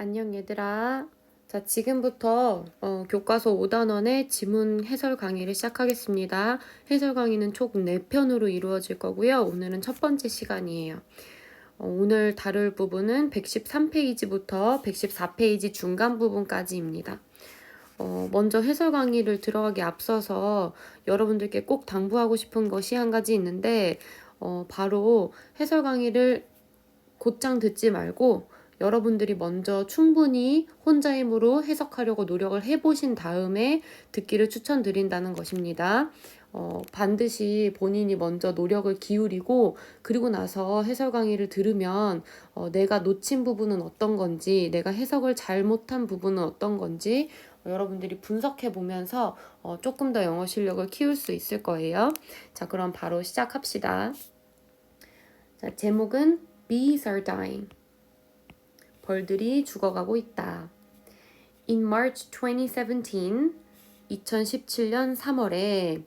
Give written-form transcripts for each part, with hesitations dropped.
안녕 얘들아. 자, 지금부터 교과서 5단원의 지문 해설 강의를 시작하겠습니다. 해설 강의는 총 4편으로 이루어질 거고요. 오늘은 첫 번째 시간이에요. 오늘 다룰 부분은 113페이지부터 114페이지 중간 부분까지입니다. 먼저 해설 강의를 들어가기 앞서서 여러분들께 꼭 당부하고 싶은 것이 한 가지 있는데 바로 해설 강의를 곧장 듣지 말고 여러분들이 먼저 충분히 혼자 힘으로 해석하려고 노력을 해보신 다음에 듣기를 추천드린다는 것입니다. 반드시 본인이 먼저 노력을 기울이고 그리고 나서 해설 강의를 들으면 내가 놓친 부분은 어떤 건지, 내가 해석을 잘못한 부분은 어떤 건지 여러분들이 분석해 보면서 조금 더 영어 실력을 키울 수 있을 거예요. 자, 그럼 바로 시작합시다. 자, 제목은 Bees are dying. 벌들이 죽어가고 있다. In March 2017, 2017년 3월에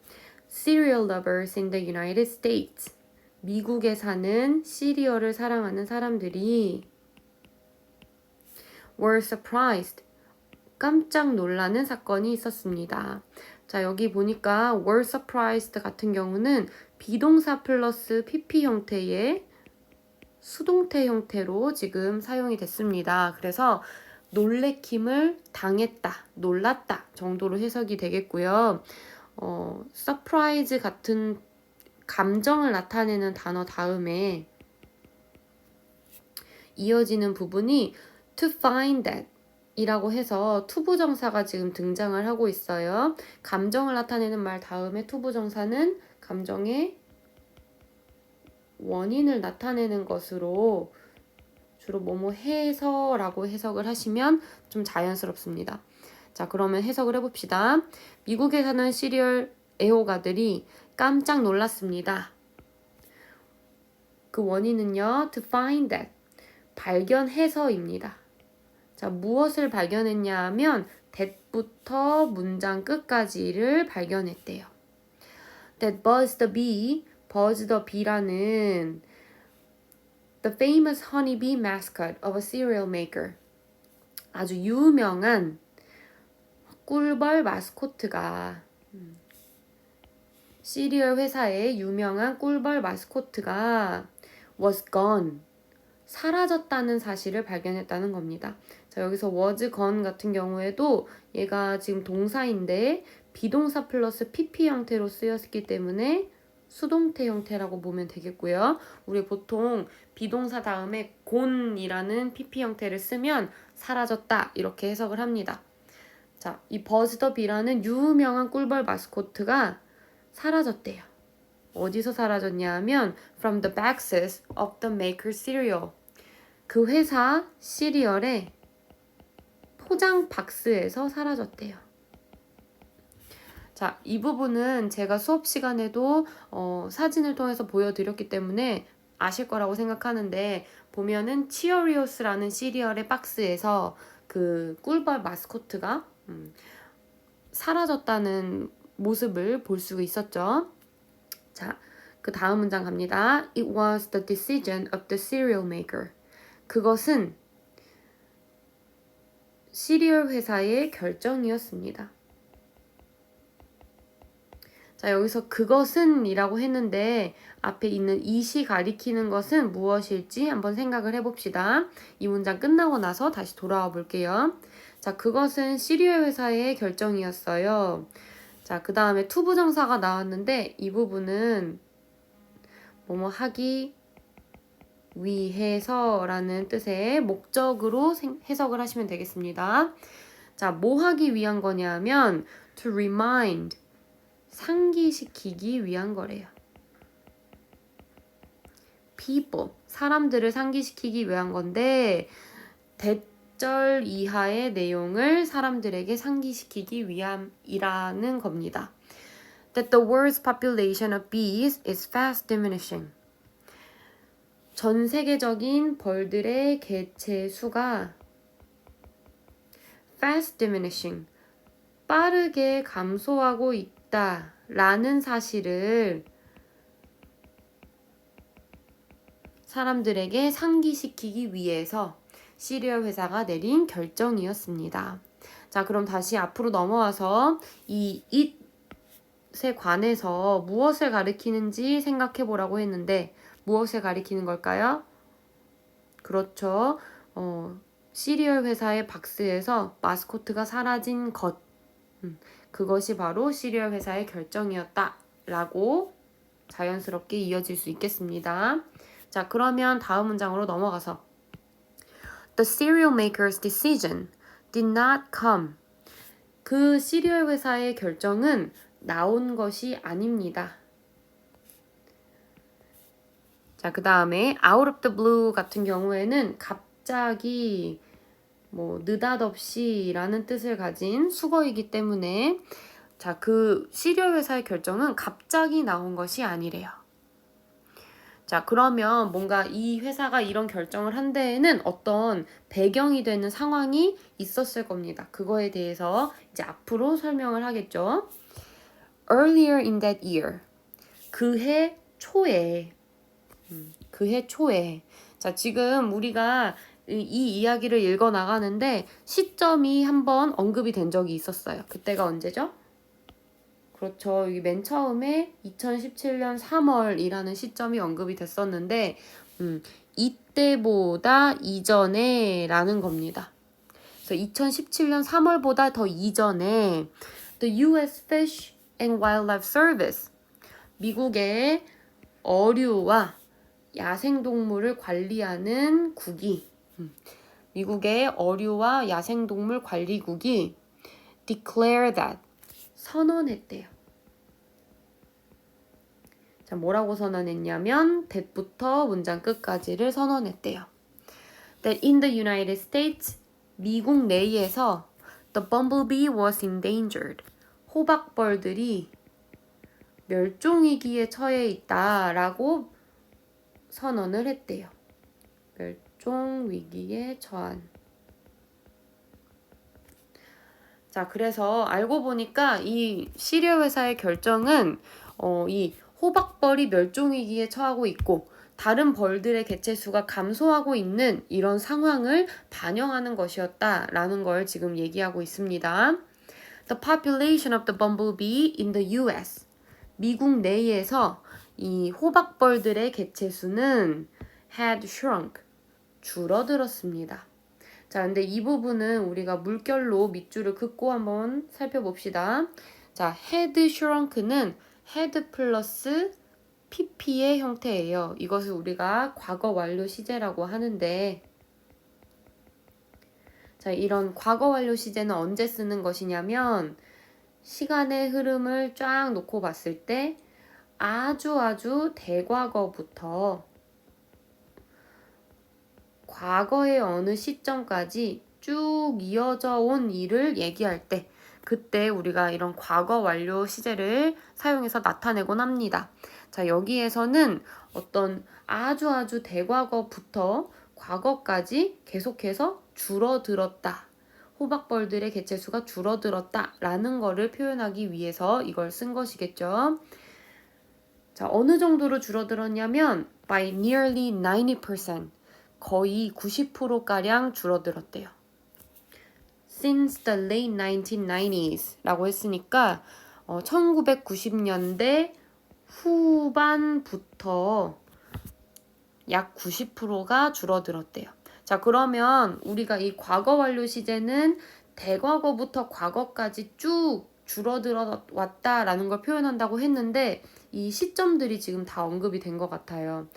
cereal lovers in the United States, 미국에 사는 시리얼을 사랑하는 사람들이 were surprised, 깜짝 놀라는 사건이 있었습니다. 자, 여기 보니까 were surprised 같은 경우는 비동사 플러스 PP 형태의 수동태 형태로 지금 사용이 됐습니다. 그래서 놀래킴을 당했다, 놀랐다 정도로 해석이 되겠고요. surprise 같은 감정을 나타내는 단어 다음에 이어지는 부분이 to find that 이라고 해서 투부정사가 지금 등장을 하고 있어요. 감정을 나타내는 말 다음에 투부정사는 감정의 원인을 나타내는 것으로 주로 뭐뭐 해서라고 해석을 하시면 좀 자연스럽습니다. 자, 그러면 해석을 해봅시다. 미국에 사는 시리얼 애호가들이 깜짝 놀랐습니다. 그 원인은요, to find that, 발견해서입니다. 자, 무엇을 발견했냐 하면 that부터 문장 끝까지를 발견했대요. That Buzz the Bee, Buzz the Bee라는 the famous honeybee mascot of a cereal maker. 아주 유명한 꿀벌 마스코트가 시리얼 회사의 유명한 꿀벌 마스코트가 was gone. 사라졌다는 사실을 발견했다는 겁니다. 자, 여기서 was gone 같은 경우에도 얘가 지금 동사인데 비동사 플러스 PP 형태로 쓰였기 때문에 수동태 형태라고 보면 되겠고요. 우리 보통 비동사 다음에 gone이라는 PP 형태를 쓰면 사라졌다 이렇게 해석을 합니다. 자, 이 버즈 더 비라는 유명한 꿀벌 마스코트가 사라졌대요. 어디서 사라졌냐 하면 from the boxes of the maker cereal. 그 회사 시리얼의 포장 박스에서 사라졌대요. 자, 이 부분은 제가 수업 시간에도 사진을 통해서 보여드렸기 때문에 아실 거라고 생각하는데 보면은 치어리오스라는 시리얼의 박스에서 그 꿀벌 마스코트가 사라졌다는 모습을 볼 수 있었죠. 자, 그 다음 문장 갑니다. It was the decision of the cereal maker. 그것은 시리얼 회사의 결정이었습니다. 자, 여기서 그것은 이라고 했는데 앞에 있는 이시 가리키는 것은 무엇일지 한번 생각을 해봅시다. 이 문장 끝나고 나서 다시 돌아와 볼게요. 자, 그것은 시리얼 회사의 결정이었어요. 자, 그 다음에 투부정사가 나왔는데 이 부분은 뭐뭐 하기 위해서라는 뜻의 목적으로 해석을 하시면 되겠습니다. 자, 뭐 하기 위한 거냐면 to remind, 상기시키기 위한 거래요. people, 사람들을 상기시키기 위한 건데 대절 이하의 내용을 사람들에게 상기시키기 위함이라는 겁니다. That the world's population of bees is fast diminishing. 전 세계적인 벌들의 개체 수가 fast diminishing, 빠르게 감소하고 있다라는 사실을 사람들에게 상기시키기 위해서 시리얼 회사가 내린 결정이었습니다. 자, 그럼 다시 앞으로 넘어와서 이 it에 관해서 무엇을 가리키는지 생각해 보라고 했는데 무엇을 가리키는 걸까요? 그렇죠. 시리얼 회사의 박스에서 마스코트가 사라진 것. 그것이 바로 시리얼 회사의 결정이었다. 라고 자연스럽게 이어질 수 있겠습니다. 자, 그러면 다음 문장으로 넘어가서 The cereal maker's decision did not come. 그 시리얼 회사의 결정은 나온 것이 아닙니다. 자, 그 다음에 out of the blue 같은 경우에는 갑자기 느닷없이 라는 뜻을 가진 수거이기 때문에 자, 그 시리얼 회사의 결정은 갑자기 나온 것이 아니래요. 자, 그러면 뭔가 이 회사가 이런 결정을 한 데에는 어떤 배경이 되는 상황이 있었을 겁니다. 그거에 대해서 이제 앞으로 설명을 하겠죠. Earlier in that year. 그해 초에. 그해 초에. 자, 지금 우리가 이 이야기를 읽어 나가는데 시점이 한번 언급이 된 적이 있었어요. 그때가 언제죠? 그렇죠. 여기 맨 처음에 2017년 3월이라는 시점이 언급이 됐었는데 이때보다 이전에 라는 겁니다. 그래서 2017년 3월보다 더 이전에 The U.S. Fish and Wildlife Service 미국의 어류와 야생동물을 관리하는 국이 미국의 어류와 야생동물 관리국이 declare that 선언했대요. 자, 뭐라고 선언했냐면 that부터 문장 끝까지를 선언했대요. That in the United States, 미국 내에서 the bumblebee was endangered. 호박벌들이 멸종위기에 처해 있다라고 선언을 했대요. 멸종위기에 처한. 자, 그래서 알고 보니까 이 시리얼 회사의 결정은 이 호박벌이 멸종위기에 처하고 있고 다른 벌들의 개체수가 감소하고 있는 이런 상황을 반영하는 것이었다라는 걸 지금 얘기하고 있습니다. The population of the bumblebee in the US. 미국 내에서 이 호박벌들의 개체수는 had shrunk. 줄어들었습니다. 자, 근데 이 부분은 우리가 물결로 밑줄을 긋고 한번 살펴봅시다. 자, had shrunk는 had 플러스 pp의 형태예요. 이것을 우리가 과거 완료 시제라고 하는데 자, 이런 과거 완료 시제는 언제 쓰는 것이냐면 시간의 흐름을 쫙 놓고 봤을 때 아주 대과거부터 과거의 어느 시점까지 쭉 이어져 온 일을 얘기할 때 그때 우리가 이런 과거 완료 시제를 사용해서 나타내곤 합니다. 자, 여기에서는 어떤 아주 대과거부터 과거까지 계속해서 줄어들었다. 호박벌들의 개체수가 줄어들었다 라는 거를 표현하기 위해서 이걸 쓴 것이겠죠. 자, 어느 정도로 줄어들었냐면 by nearly 90%. 거의 90%가량 줄어들었대요. Since the late 1990s 라고 했으니까 1990년대 후반부터 약 90%가 줄어들었대요. 자, 그러면 우리가 이 과거 완료 시제는 대과거부터 과거까지 쭉 줄어들어 왔다라는 걸 표현한다고 했는데 이 시점들이 지금 다 언급이 된 것 같아요.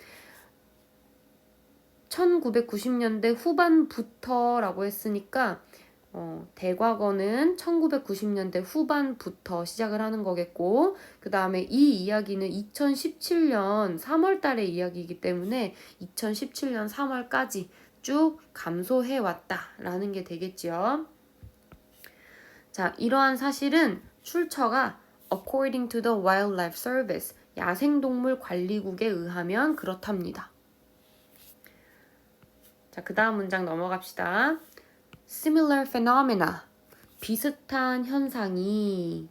1990년대 후반부터라고 했으니까 대과거는 1990년대 후반부터 시작을 하는 거겠고 그 다음에 이 이야기는 2017년 3월 달의 이야기이기 때문에 2017년 3월까지 쭉 감소해 왔다라는 게 되겠죠. 자, 이러한 사실은 출처가 according to the Wildlife Service 야생동물 관리국에 의하면 그렇답니다. 자, 그 다음 문장 넘어갑시다. Similar phenomena. 비슷한 현상이.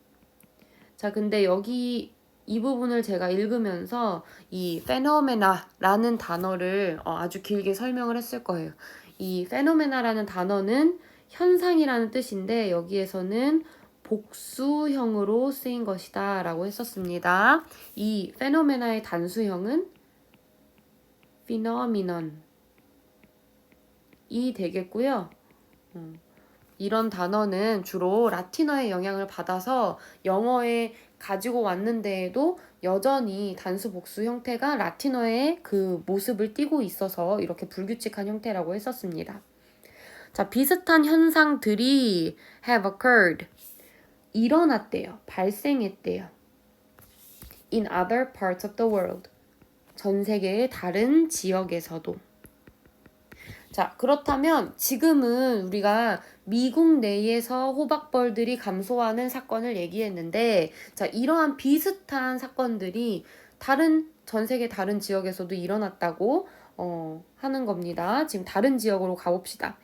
자, 근데 여기 이 부분을 제가 읽으면서 이 phenomena라는 단어를 아주 길게 설명을 했을 거예요. 이 phenomena라는 단어는 현상이라는 뜻인데 여기에서는 복수형으로 쓰인 것이다 라고 했었습니다. 이 phenomena의 단수형은 phenomenon이 되겠고요. 이런 단어는 주로 라틴어의 영향을 받아서 영어에 가지고 왔는데에도 여전히 단수 복수 형태가 라틴어의 그 모습을 띠고 있어서 이렇게 불규칙한 형태라고 했었습니다. 자, 비슷한 현상들이 have occurred. 일어났대요. 발생했대요. in other parts of the world. 전 세계의 다른 지역에서도. 자, 그렇다면 지금은 우리가 미국 내에서 호박벌들이 감소하는 사건을 얘기했는데, 자, 이러한 비슷한 사건들이 전 세계 다른 지역에서도 일어났다고 하는 겁니다. 지금 다른 지역으로 가봅시다.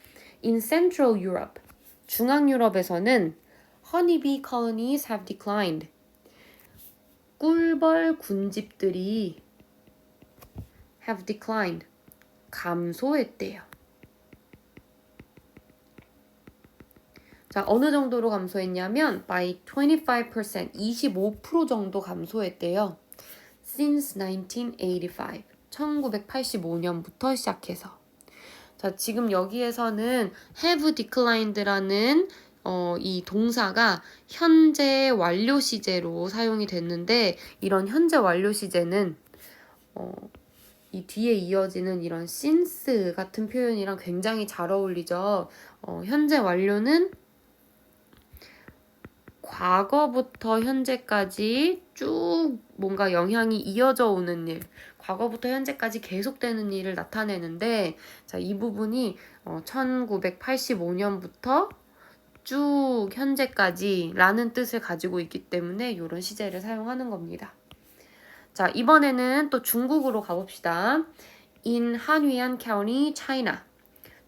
In Central Europe, 중앙 유럽에서는 honeybee colonies have declined. 꿀벌 군집들이 have declined. 감소했대요. 자, 어느 정도로 감소했냐면 by 25%, 25% 정도 감소했대요. Since 1985, 1985년부터 시작해서. 자, 지금 여기에서는 have declined라는 이 동사가 현재 완료 시제로 사용이 됐는데 이런 현재 완료 시제는 이 뒤에 이어지는 이런 since 같은 표현이랑 굉장히 잘 어울리죠. 현재 완료는 과거부터 현재까지 쭉 뭔가 영향이 이어져 오는 일, 과거부터 현재까지 계속되는 일을 나타내는데, 자, 이 부분이 1985년부터 쭉 현재까지 라는 뜻을 가지고 있기 때문에 이런 시제를 사용하는 겁니다. 자, 이번에는 또 중국으로 가봅시다. In 한위안 County, China.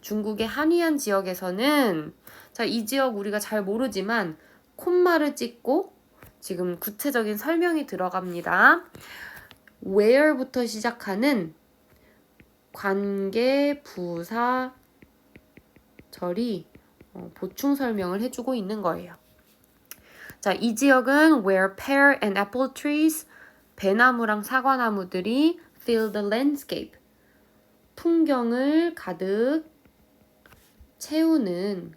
중국의 한위안 지역에서는, 자, 이 지역 우리가 잘 모르지만 콤마를 찍고 지금 구체적인 설명이 들어갑니다. where부터 시작하는 관계 부사 절이 보충 설명을 해주고 있는 거예요. 자, 이 지역은 where pear and apple trees, 배나무랑 사과나무들이 fill the landscape, 풍경을 가득 채우는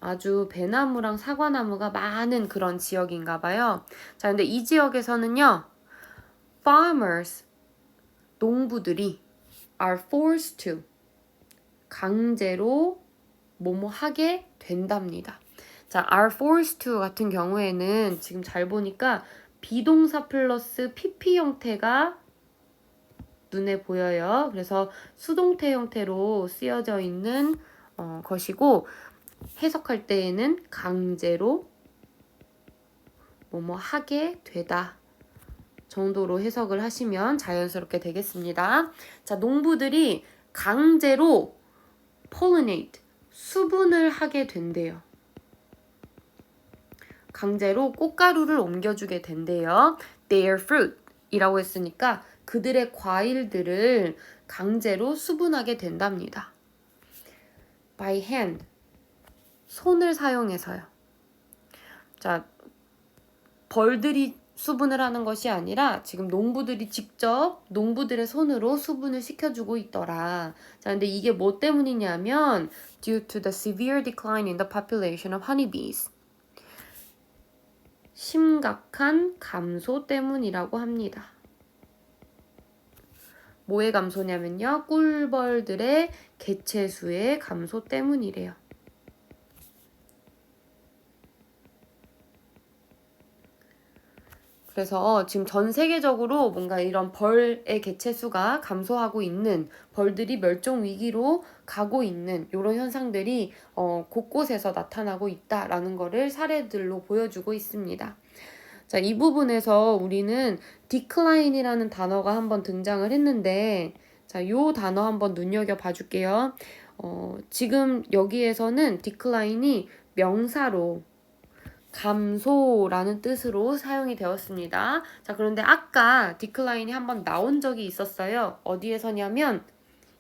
아주 배나무랑 사과나무가 많은 그런 지역인가 봐요. 자, 근데 이 지역에서는요, farmers, 농부들이 are forced to, 강제로 뭐뭐 하게 된답니다. 자, are forced to 같은 경우에는 지금 잘 보니까 비동사 플러스 PP 형태가 눈에 보여요. 그래서 수동태 형태로 쓰여져 있는 것이고, 해석할 때에는 강제로 뭐뭐 하게 되다 정도로 해석을 하시면 자연스럽게 되겠습니다. 자, 농부들이 강제로 pollinate, 수분을 하게 된대요. 강제로 꽃가루를 옮겨주게 된대요. Their fruit 이라고 했으니까 그들의 과일들을 강제로 수분하게 된답니다. By hand, 손을 사용해서요. 자, 벌들이 수분을 하는 것이 아니라 지금 농부들이 직접 농부들의 손으로 수분을 시켜주고 있더라. 자, 근데 이게 뭐 때문이냐면 due to the severe decline in the population of honeybees. 심각한 감소 때문이라고 합니다. 뭐의 감소냐면요, 꿀벌들의 개체수의 감소 때문이래요. 그래서 지금 전 세계적으로 뭔가 이런 벌의 개체수가 감소하고 있는, 벌들이 멸종 위기로 가고 있는 이런 현상들이 곳곳에서 나타나고 있다라는 거를 사례들로 보여주고 있습니다. 자, 이 부분에서 우리는 decline이라는 단어가 한번 등장을 했는데, 자, 요 단어 한번 눈여겨봐 줄게요. 지금 여기에서는 decline이 명사로 감소라는 뜻으로 사용이 되었습니다. 자, 그런데 아까 decline이 한번 나온 적이 있었어요. 어디에서냐면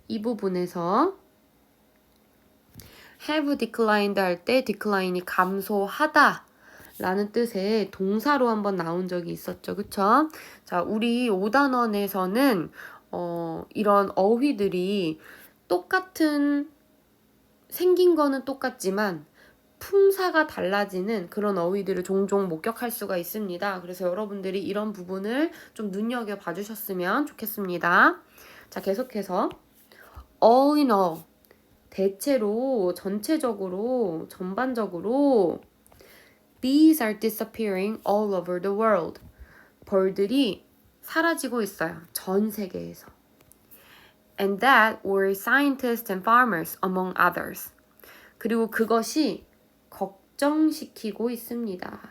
이 부분에서 have declined 할 때 decline이 감소하다 라는 뜻의 동사로 한번 나온 적이 있었죠. 그쵸? 자, 우리 5단원에서는 이런 어휘들이 똑같은 생긴 거는 똑같지만 품사가 달라지는 그런 어휘들을 종종 목격할 수가 있습니다. 그래서 여러분들이 이런 부분을 좀 눈여겨봐 주셨으면 좋겠습니다. 자, 계속해서 all in all, 대체로, 전체적으로, 전반적으로 bees are disappearing all over the world. 벌들이 사라지고 있어요. 전 세계에서. And that worries scientists and farmers among others. 그리고 그것이 걱정시키고 있습니다.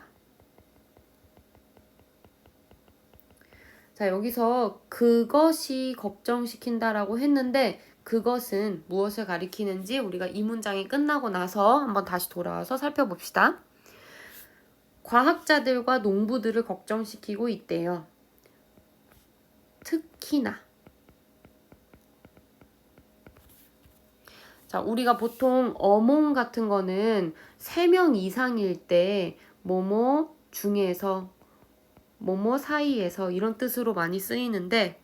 자, 여기서 그것이 걱정시킨다라고 했는데 그것은 무엇을 가리키는지 우리가 이 문장이 끝나고 나서 한번 다시 돌아와서 살펴봅시다. 과학자들과 농부들을 걱정시키고 있대요. 특히나. 자, 우리가 보통 어몽 같은 거는 3명 이상일 때 뭐뭐 중에서 뭐뭐 사이에서 이런 뜻으로 많이 쓰이는데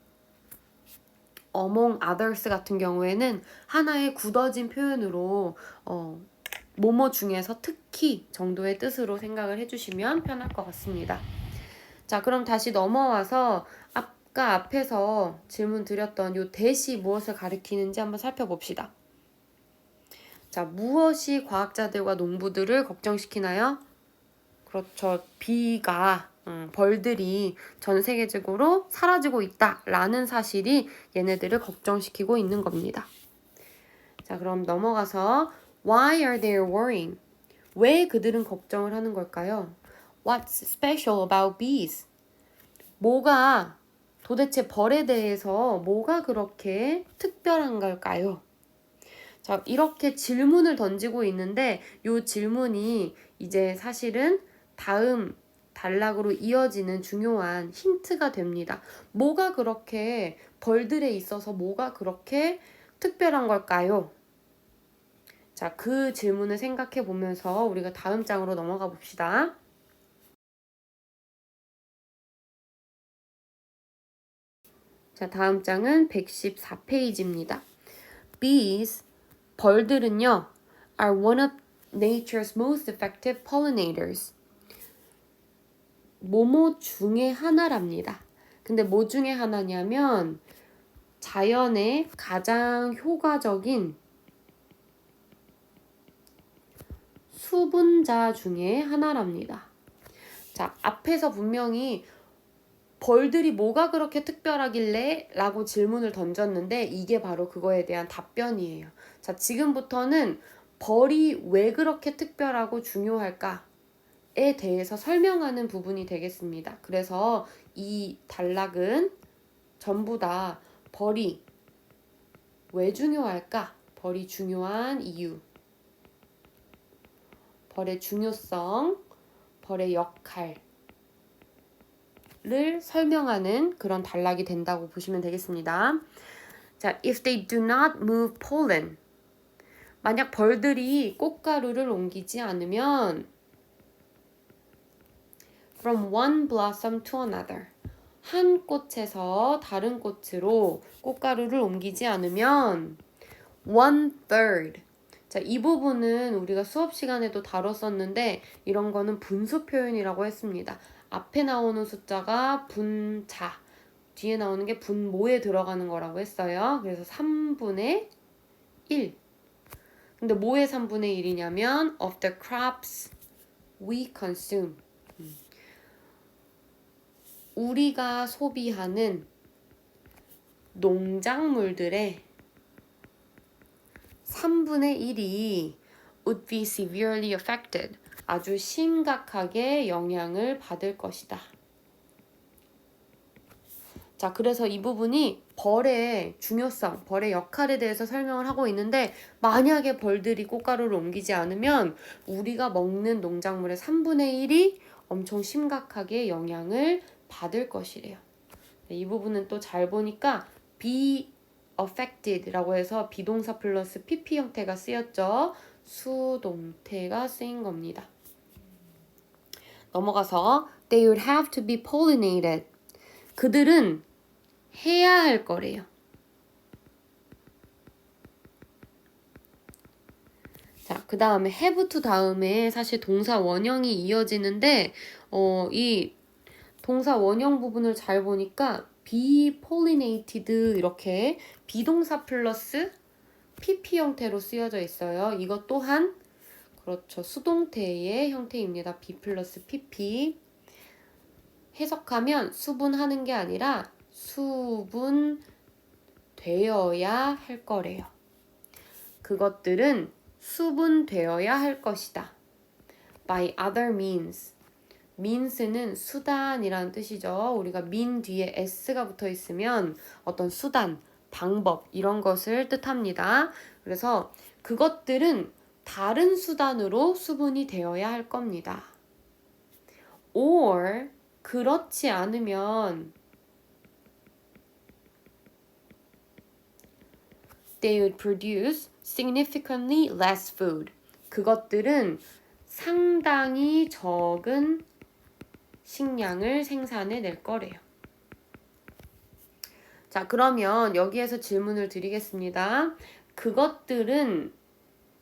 among others 같은 경우에는 하나의 굳어진 표현으로 뭐뭐 중에서 특히 정도의 뜻으로 생각을 해주시면 편할 것 같습니다. 자, 그럼 다시 넘어와서 아까 앞에서 질문 드렸던 요 that이 무엇을 가리키는지 한번 살펴봅시다. 자, 무엇이 과학자들과 농부들을 걱정시키나요? 그렇죠. 비가 벌들이 전 세계적으로 사라지고 있다라는 사실이 얘네들을 걱정시키고 있는 겁니다. 자, 그럼 넘어가서 Why are they worrying? 왜 그들은 걱정을 하는 걸까요? What's special about bees? 뭐가 도대체 벌에 대해서 뭐가 그렇게 특별한 걸까요? 자, 이렇게 질문을 던지고 있는데 이 질문이 이제 사실은 다음 단락으로 이어지는 중요한 힌트가 됩니다. 뭐가 그렇게 벌들에 있어서 뭐가 그렇게 특별한 걸까요? 자, 그 질문을 생각해 보면서 우리가 다음 장으로 넘어가 봅시다. 자, 다음 장은 114페이지입니다. Bees, 벌들은요, are one of nature's most effective pollinators. 뭐뭐 중에 하나랍니다. 근데 뭐 중에 하나냐면 자연의 가장 효과적인 수분자 중에 하나랍니다. 자, 앞에서 분명히 벌들이 뭐가 그렇게 특별하길래? 라고 질문을 던졌는데 이게 바로 그거에 대한 답변이에요. 자, 지금부터는 벌이 왜 그렇게 특별하고 중요할까? 에 대해서 설명하는 부분이 되겠습니다. 그래서 이 단락은 전부 다 벌이 왜 중요할까? 벌이 중요한 이유, 벌의 중요성, 벌의 역할을 설명하는 그런 단락이 된다고 보시면 되겠습니다. 자, if they do not move pollen, 만약 벌들이 꽃가루를 옮기지 않으면 from one blossom to another, 한 꽃에서 다른 꽃으로 꽃가루를 옮기지 않으면 one third. 자, 이 부분은 우리가 수업 시간에도 다뤘었는데 이런 거는 분수 표현이라고 했습니다. 앞에 나오는 숫자가 분자, 뒤에 나오는 게 분모에 들어가는 거라고 했어요. 그래서 3분의 1. 근데 뭐의 3분의 1이냐면 of the crops we consume. 우리가 소비하는 농작물들의 3분의 1이 would be severely affected. 아주 심각하게 영향을 받을 것이다. 자, 그래서 이 부분이 벌의 중요성, 벌의 역할에 대해서 설명을 하고 있는데 만약에 벌들이 꽃가루를 옮기지 않으면 우리가 먹는 농작물의 3분의 1이 엄청 심각하게 영향을 받을 것이래요. 이 부분은 또 잘 보니까 be affected라고 해서 비동사 플러스 pp 형태가 쓰였죠. 수동태가 쓰인 겁니다. 넘어가서 they would have to be pollinated. 그들은 해야 할 거래요. 자, 그 다음에 have to 다음에 사실 동사 원형이 이어지는데 이 동사 원형 부분을 잘 보니까 be pollinated 이렇게 비동사 플러스 PP 형태로 쓰여져 있어요. 이것 또한 그렇죠. 수동태의 형태입니다. be 플러스 PP. 해석하면 수분하는 게 아니라 수분되어야 할 거래요. 그것들은 수분되어야 할 것이다. by other means. means는 수단이라는 뜻이죠. 우리가 mean 뒤에 s가 붙어 있으면 어떤 수단, 방법 이런 것을 뜻합니다. 그래서 그것들은 다른 수단으로 수분이 되어야 할 겁니다. or 그렇지 않으면 they would produce significantly less food. 그것들은 상당히 적은 식량을 생산해낼 거래요. 자, 그러면 여기에서 질문을 드리겠습니다. 그것들은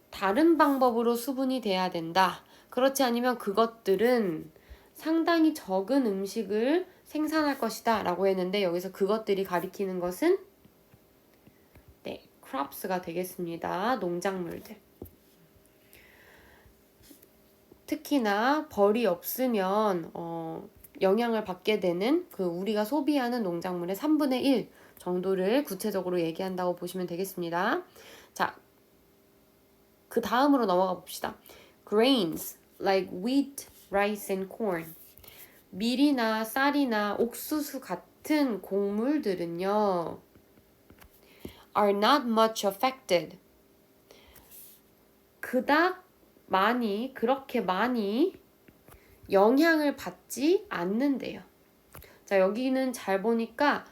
다른 방법으로 수분이 돼야 된다. 그렇지 않으면 그것들은 상당히 적은 음식을 생산할 것이다 라고 했는데 여기서 그것들이 가리키는 것은 crops가 되겠습니다. 농작물들. 특히나 벌이 없으면 영향을 받게 되는 그 우리가 소비하는 농작물의 3분의 1 정도를 구체적으로 얘기한다고 보시면 되겠습니다. 자, 그 다음으로 넘어가 봅시다. Grains like wheat, rice and corn. 밀이나 쌀이나 옥수수 같은 곡물들은요. are not much affected. 그렇게 많이 영향을 받지 않는데요. 자, 여기는 잘 보니까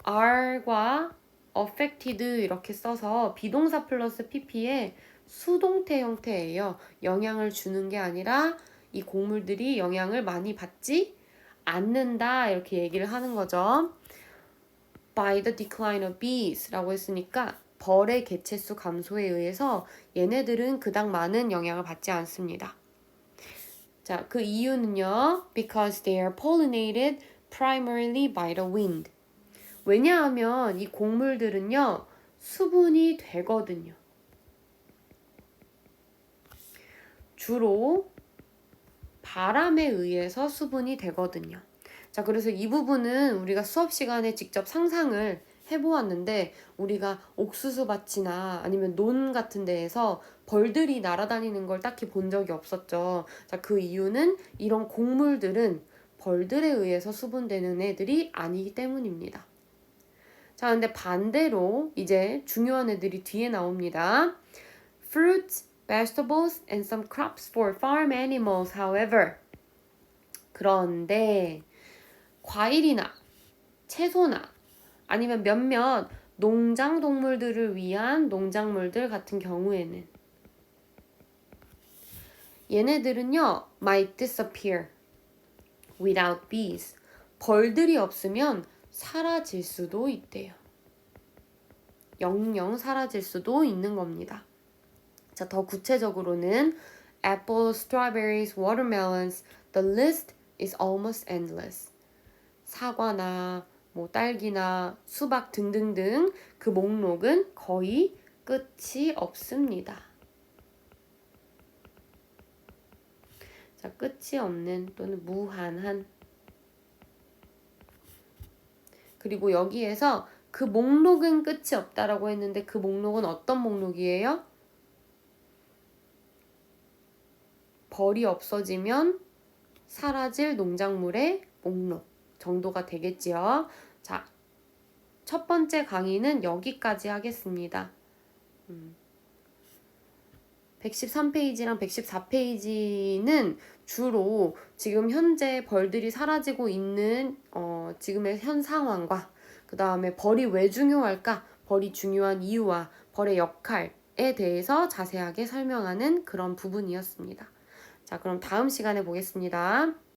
are과 affected 이렇게 써서 비동사 플러스 pp의 수동태 형태예요. 영향을 주는 게 아니라 이 곡물들이 영향을 많이 받지 않는다 이렇게 얘기를 하는 거죠. by the decline of bees 라고 했으니까 벌의 개체수 감소에 의해서 얘네들은 그닥 많은 영향을 받지 않습니다. 자, 그 이유는요. Because they are pollinated primarily by the wind. 왜냐하면 이 곡물들은요. 수분이 되거든요. 주로 바람에 의해서 수분이 되거든요. 자, 그래서 이 부분은 우리가 수업 시간에 직접 상상을 해보았는데 우리가 옥수수밭이나 아니면 논 같은 데에서 벌들이 날아다니는 걸 딱히 본 적이 없었죠. 자, 그 이유는 이런 곡물들은 벌들에 의해서 수분되는 애들이 아니기 때문입니다. 자, 근데 반대로 이제 중요한 애들이 뒤에 나옵니다. Fruits, vegetables, and some crops for farm animals, however. 그런데 과일이나 채소나 아니면 몇몇 농장 동물들을 위한 농작물들 같은 경우에는 얘네들은요 might disappear without bees. 벌들이 없으면 사라질 수도 있대요. 영영 사라질 수도 있는 겁니다. 자, 더 구체적으로는 apples, strawberries, watermelons, the list is almost endless. 사과나 뭐 딸기나 수박 등등등 그 목록은 거의 끝이 없습니다. 자, 끝이 없는 또는 무한한. 그리고 여기에서 그 목록은 끝이 없다라고 했는데 그 목록은 어떤 목록이에요? 벌이 없어지면 사라질 농작물의 목록 정도가 되겠지요. 자, 첫 번째 강의는 여기까지 하겠습니다. 113페이지랑 114페이지는 주로 지금 현재 벌들이 사라지고 있는 지금의 현 상황과 그 다음에 벌이 왜 중요할까? 벌이 중요한 이유와 벌의 역할에 대해서 자세하게 설명하는 그런 부분이었습니다. 자, 그럼 다음 시간에 보겠습니다.